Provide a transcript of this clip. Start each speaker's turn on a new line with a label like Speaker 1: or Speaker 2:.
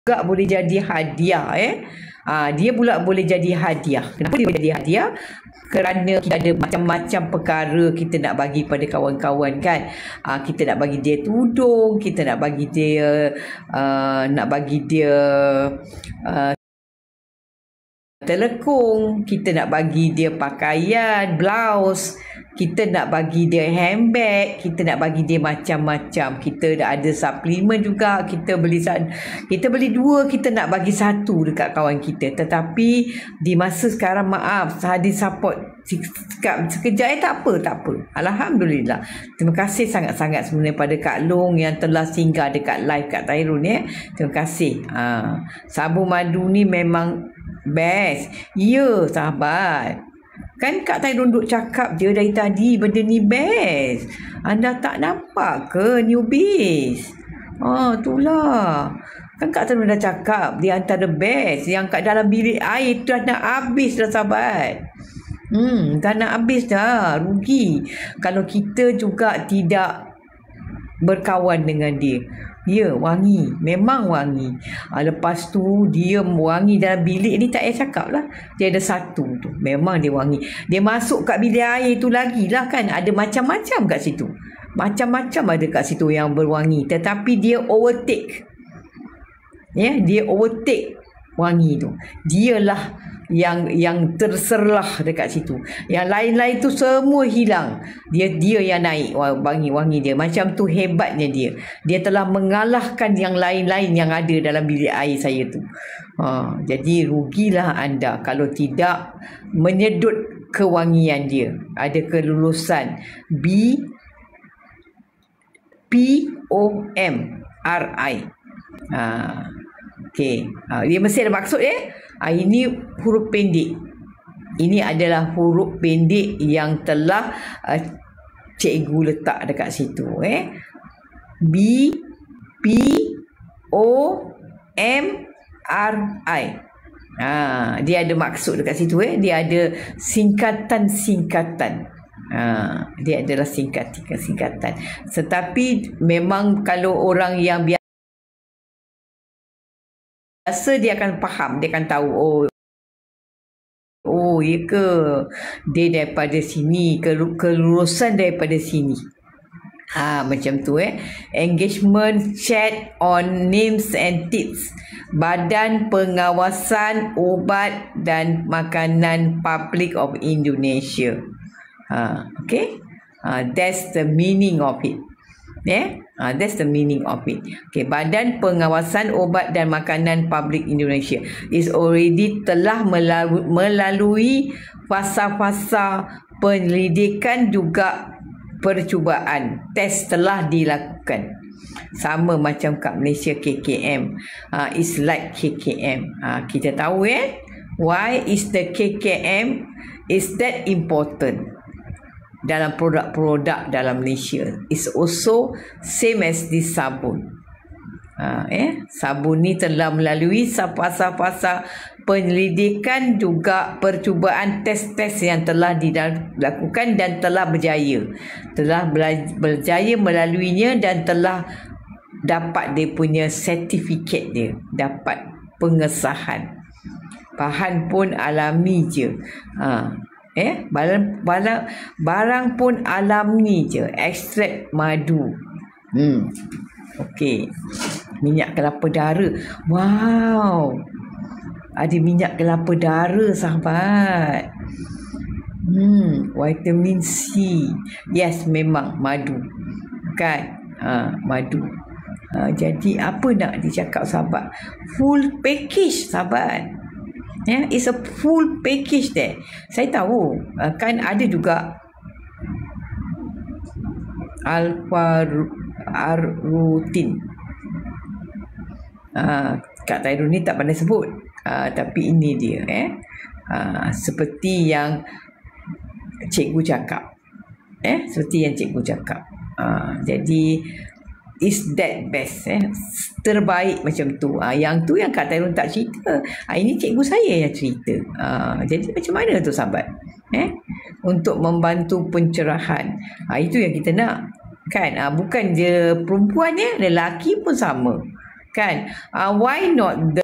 Speaker 1: juga boleh jadi hadiah. Dia pula boleh jadi hadiah. Kenapa dia boleh jadi hadiah? Kerana kita ada macam-macam perkara kita nak bagi pada kawan-kawan kan. Kita nak bagi dia tudung, kita nak bagi dia telekung, kita nak bagi dia pakaian, blouse, kita nak bagi dia handbag, kita nak bagi dia macam-macam. Kita dah ada suplemen juga, kita beli 2, kita nak bagi 1 dekat kawan kita. Tetapi di masa sekarang, maaf, Hadir support sekejap, tak apa. Alhamdulillah. Terima kasih sangat-sangat sebenarnya pada Kak Long yang telah singgah dekat live Kak Tairun ya. Terima kasih. Sabun madu ni memang best. Ya, sahabat. Kan Kak Tairun duk cakap je dari tadi benda ni best. Anda tak nampak ke newbies? Itulah. Kan Kak Tairun dah cakap dia antara best. Yang kat dalam bilik air tu dah nak habis dah sahabat. Dah nak habis dah. Rugi kalau kita juga tidak berkawan dengan dia. Ya, wangi. Memang wangi. Lepas tu, dia wangi dalam bilik ni tak payah cakap lah. Dia ada 1 tu. Memang dia wangi. Dia masuk kat bilik air tu lagi lah kan. Ada macam-macam kat situ. Macam-macam ada kat situ yang berwangi. Tetapi dia overtake. Ya, dia overtake wangi tu. Dialah yang terserlah dekat situ. Yang lain-lain tu semua hilang. Dia yang naik wangi-wangi dia. Macam tu hebatnya dia. Dia telah mengalahkan yang lain-lain yang ada dalam bilik air saya tu. Jadi rugilah anda kalau tidak menyedut kewangian dia. Ada kelulusan POMRI. Okey. Dia mesti ada maksud ini huruf pendek. Ini adalah huruf pendek yang telah cikgu letak dekat situ. BPOMRI. Dia ada maksud dekat situ. Dia ada singkatan-singkatan. Dia adalah singkatan. Tetapi memang kalau orang yang biasa dia akan faham, dia akan tahu ya ke, dia daripada sini, kelulusan daripada sini. Macam tu Engagement chat on names and tips Badan Pengawasan Ubat dan Makanan Public of Indonesia. Okay, that's the meaning of it. That's the meaning of it. Okay, Badan Pengawasan Ubat dan Makanan Publik Indonesia is already telah melalui fasa-fasa penyelidikan juga percubaan. Test telah dilakukan. Sama macam kat Malaysia KKM. It's like KKM. Kita tahu why is the KKM is that important dalam produk-produk dalam Malaysia. It's also same as this sabun. Sabun ni telah melalui fasa-fasa penyelidikan juga percubaan tes-tes yang telah dilakukan dan telah berjaya. Telah berjaya melaluinya dan telah dapat dia punya sertifikat dia. Dapat pengesahan. Bahan pun alami je. Barang pun alami je. Ekstrak madu. Okey. Minyak kelapa dara. Wow. Ada minyak kelapa dara sahabat. Vitamin C. Yes, memang madu. Kan? Madu. Jadi apa nak dicakap sahabat? Full package sahabat. It's a full package there. Saya tahu kan ada juga Alpha-Rutin. Kak Tairun ni tak pandai sebut. Tapi ini dia. Seperti yang cikgu cakap. Seperti yang cikgu cakap. Jadi is that best terbaik macam tu. Yang tu yang Kak Tairun tak cerita. Ini cikgu saya yang cerita. Jadi macam mana tu sahabat? Untuk membantu pencerahan. Itu yang kita nak kan. Bukan je perempuan lelaki pun sama. kan? Why not